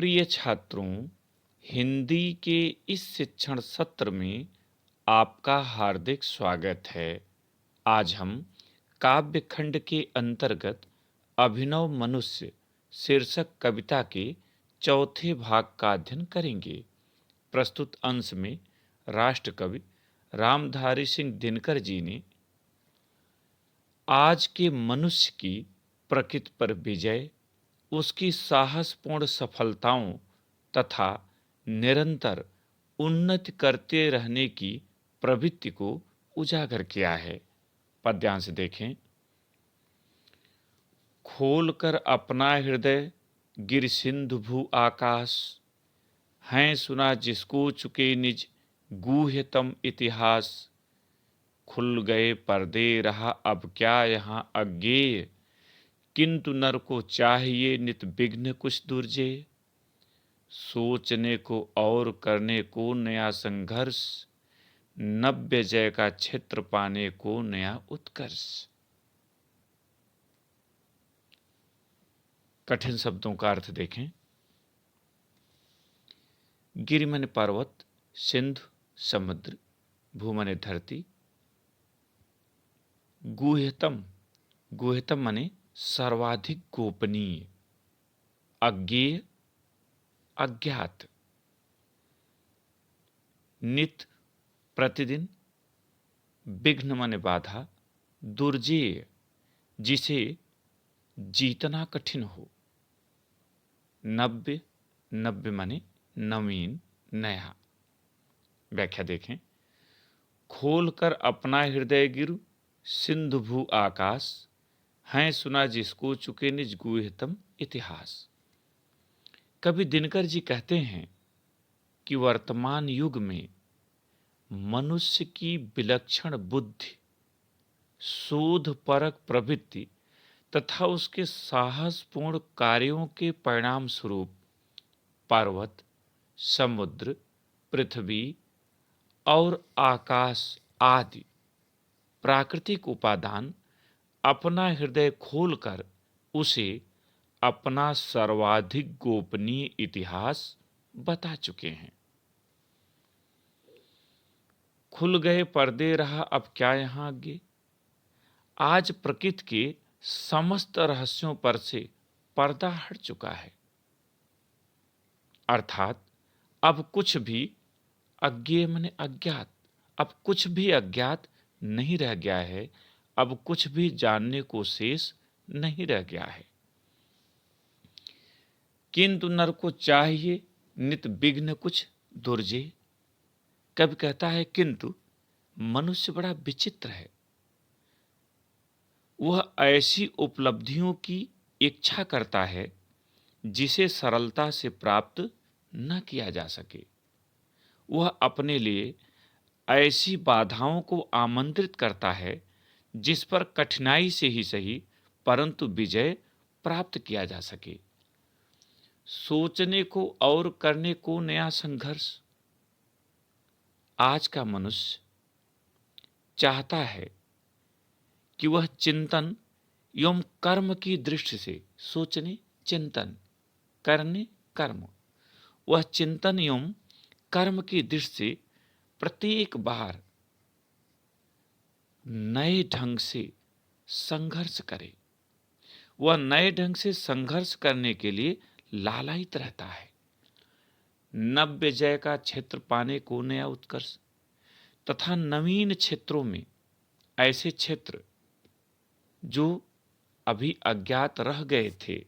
प्रिय छात्रों, हिंदी के इस शिक्षण सत्र में आपका हार्दिक स्वागत है। आज हम काव्य खंड के अंतर्गत अभिनव मनुष्य शीर्षक कविता के चौथे भाग का अध्ययन करेंगे। प्रस्तुत अंश में राष्ट्र कवि रामधारी सिंह दिनकर जी ने आज के मनुष्य की प्रकृति पर विजय, उसकी साहसपूर्ण सफलताओं तथा निरंतर उन्नति करते रहने की प्रवृत्ति को उजागर किया है। पद्यांश देखें। खोलकर अपना हृदय गिर सिंधु भू आकाश, हैं सुना जिसको चुके निज गूह्यतम इतिहास। खुल गए पर्दे रहा अब क्या यहाँ अज्ञेय, किंतु नर को चाहिए नित विघ्न कुछ दुर्जेय। सोचने को और करने को नया संघर्ष, नव्य जय का क्षेत्र पाने को नया उत्कर्ष। कठिन शब्दों का अर्थ देखें। गिरि माने पर्वत, सिंधु समुद्र, भू माने धरती, गुह्यतम, गुह्यतम माने सर्वाधिक गोपनीय, अज्ञेय अज्ञात, नित प्रतिदिन, विघ्न माने बाधा, दुर्जेय जिसे जीतना कठिन हो, नव्य, नव्य माने नवीन नया। व्याख्या देखें। खोलकर अपना हृदय गिरु सिंधु भू आकाश, हैं सुना जिसको चुके निज गुह्यतम इतिहास। कवि दिनकर जी कहते हैं कि वर्तमान युग में मनुष्य की विलक्षण बुद्धि, शोधपरक प्रवृत्ति तथा उसके साहसपूर्ण कार्यों के परिणाम स्वरूप पर्वत, समुद्र, पृथ्वी और आकाश आदि प्राकृतिक उपादान अपना हृदय खोलकर उसे अपना सर्वाधिक गोपनीय इतिहास बता चुके हैं। खुल गए पर्दे रहा अब क्या यहाँ आगे। आज प्रकृति के समस्त रहस्यों पर से पर्दा हट चुका है, अर्थात अब कुछ भी अज्ञेय माने अज्ञात, अब कुछ भी अज्ञात नहीं रह गया है, अब कुछ भी जानने को शेष नहीं रह गया है। किंतु नर को चाहिए नित विघ्न कुछ दुर्जेय। कवि कहता है किंतु मनुष्य बड़ा विचित्र है, वह ऐसी उपलब्धियों की इच्छा करता है जिसे सरलता से प्राप्त न किया जा सके। वह अपने लिए ऐसी बाधाओं को आमंत्रित करता है जिस पर कठिनाई से ही सही परंतु विजय प्राप्त किया जा सके। सोचने को और करने को नया संघर्ष। आज का मनुष्य चाहता है कि वह चिंतन एवं कर्म की दृष्टि से, सोचने चिंतन, करने कर्म, वह चिंतन एवं कर्म की दृष्टि से प्रत्येक बार नए ढंग से संघर्ष करे। वह नए ढंग से संघर्ष करने के लिए लालायित रहता है। नव्य जय का क्षेत्र पाने को नया उत्कर्ष तथा नवीन क्षेत्रों में ऐसे क्षेत्र जो अभी अज्ञात रह गए थे,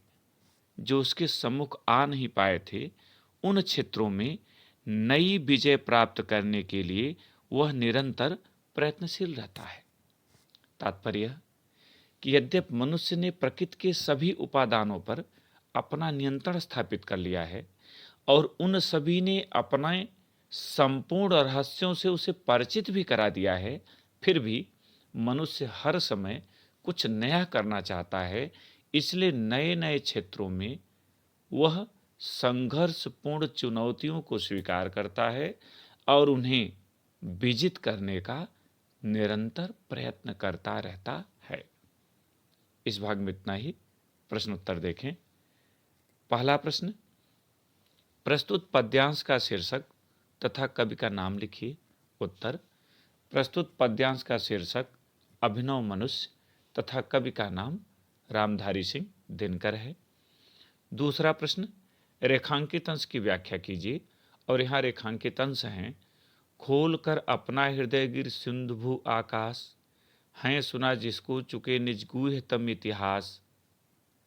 जो उसके सम्मुख आ नहीं पाए थे, उन क्षेत्रों में नई विजय प्राप्त करने के लिए वह निरंतर प्रयत्नशील रहता है। तात्पर्य कि यद्यपि मनुष्य ने प्रकृति के सभी उपादानों पर अपना नियंत्रण स्थापित कर लिया है और उन सभी ने अपने संपूर्ण रहस्यों से उसे परिचित भी करा दिया है, फिर भी मनुष्य हर समय कुछ नया करना चाहता है। इसलिए नए नए क्षेत्रों में वह संघर्षपूर्ण चुनौतियों को स्वीकार करता है और उन्हें विजित करने का निरंतर प्रयत्न करता रहता है। इस भाग में इतना ही। प्रश्न उत्तर देखें। पहला प्रश्न, प्रस्तुत पद्यांश का शीर्षक तथा कवि का नाम लिखिए। उत्तर, प्रस्तुत पद्यांश का शीर्षक अभिनव मनुष्य तथा कवि का नाम रामधारी सिंह दिनकर है। दूसरा प्रश्न, रेखांकित अंश की व्याख्या कीजिए। और यहाँ रेखांकित अंश हैं, खोल कर अपना हृदय गिर सिंधु आकाश, हैं सुना जिसको चुके निज गूढ़ तम इतिहास,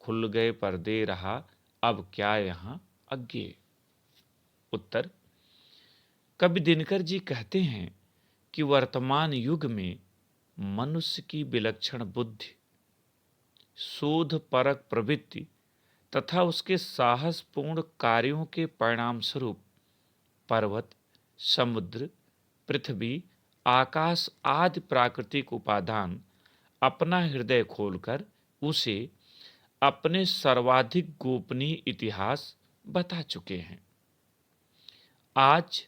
खुल गए पर्दे रहा अब क्या यहाँ अज्ञे। उत्तर, कवि दिनकर जी कहते हैं कि वर्तमान युग में मनुष्य की विलक्षण बुद्धि, शोध परक प्रवृत्ति तथा उसके साहसपूर्ण कार्यों के परिणाम स्वरूप पर्वत, समुद्र, पृथ्वी, आकाश आदि प्राकृतिक उपादान अपना हृदय खोलकर उसे अपने सर्वाधिक गोपनीय इतिहास बता चुके हैं। आज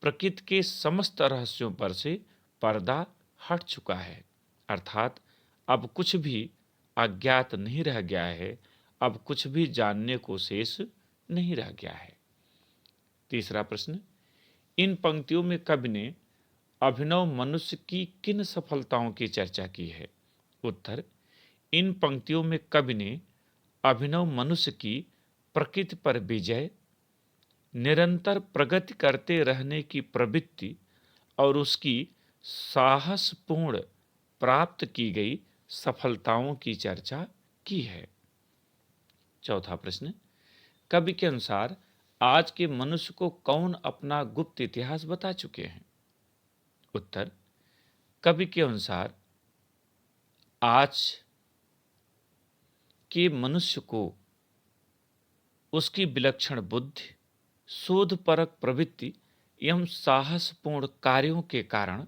प्रकृति के समस्त रहस्यों पर से पर्दा हट चुका है, अर्थात अब कुछ भी अज्ञात नहीं रह गया है, अब कुछ भी जानने को शेष नहीं रह गया है। तीसरा प्रश्न, इन पंक्तियों में कवि ने अभिनव मनुष्य की किन सफलताओं की चर्चा की है। उत्तर, इन पंक्तियों में कवि ने अभिनव मनुष्य की प्रकृति पर विजय, निरंतर प्रगति करते रहने की प्रवृत्ति और उसकी साहसपूर्ण प्राप्त की गई सफलताओं की चर्चा की है। चौथा प्रश्न, कवि के अनुसार आज के मनुष्य को कौन अपना गुप्त इतिहास बता चुके हैं। उत्तर, कवि के अनुसार आज के मनुष्य को उसकी विलक्षण बुद्धि, शोधपरक प्रवृत्ति एवं साहसपूर्ण कार्यों के कारण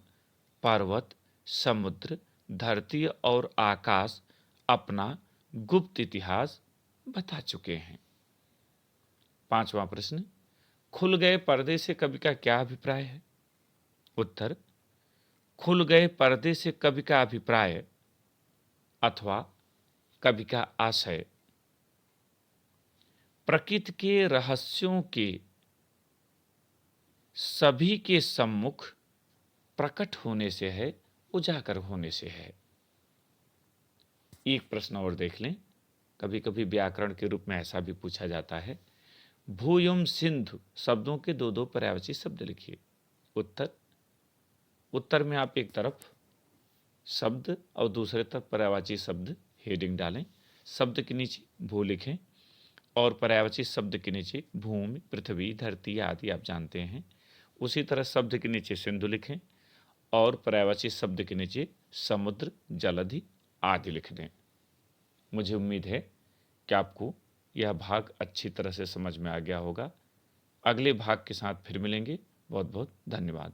पर्वत, समुद्र, धरती और आकाश अपना गुप्त इतिहास बता चुके हैं। पांचवा प्रश्न, खुल गए पर्दे से कवि का क्या अभिप्राय है। उत्तर, खुल गए पर्दे से कवि का अभिप्राय अथवा कवि का आशय प्रकृति के रहस्यों के सभी के सम्मुख प्रकट होने से है, उजागर होने से है। एक प्रश्न और देख लें, कभी कभी व्याकरण के रूप में ऐसा भी पूछा जाता है, भूयुम सिंधु शब्दों के दो दो पर्यायवाची शब्द लिखिए। उत्तर में आप एक तरफ शब्द और दूसरे तरफ पर्यायवाची शब्द हेडिंग डालें। शब्द के नीचे भू लिखें और पर्यायवाची शब्द के नीचे भूमि, पृथ्वी, धरती आदि आप जानते हैं। उसी तरह शब्द के नीचे सिंधु लिखें और पर्यायवाची शब्द के नीचे समुद्र, जलधि आदि लिख दें। मुझे उम्मीद है कि आपको यह भाग अच्छी तरह से समझ में आ गया होगा। अगले भाग के साथ फिर मिलेंगे। बहुत बहुत धन्यवाद।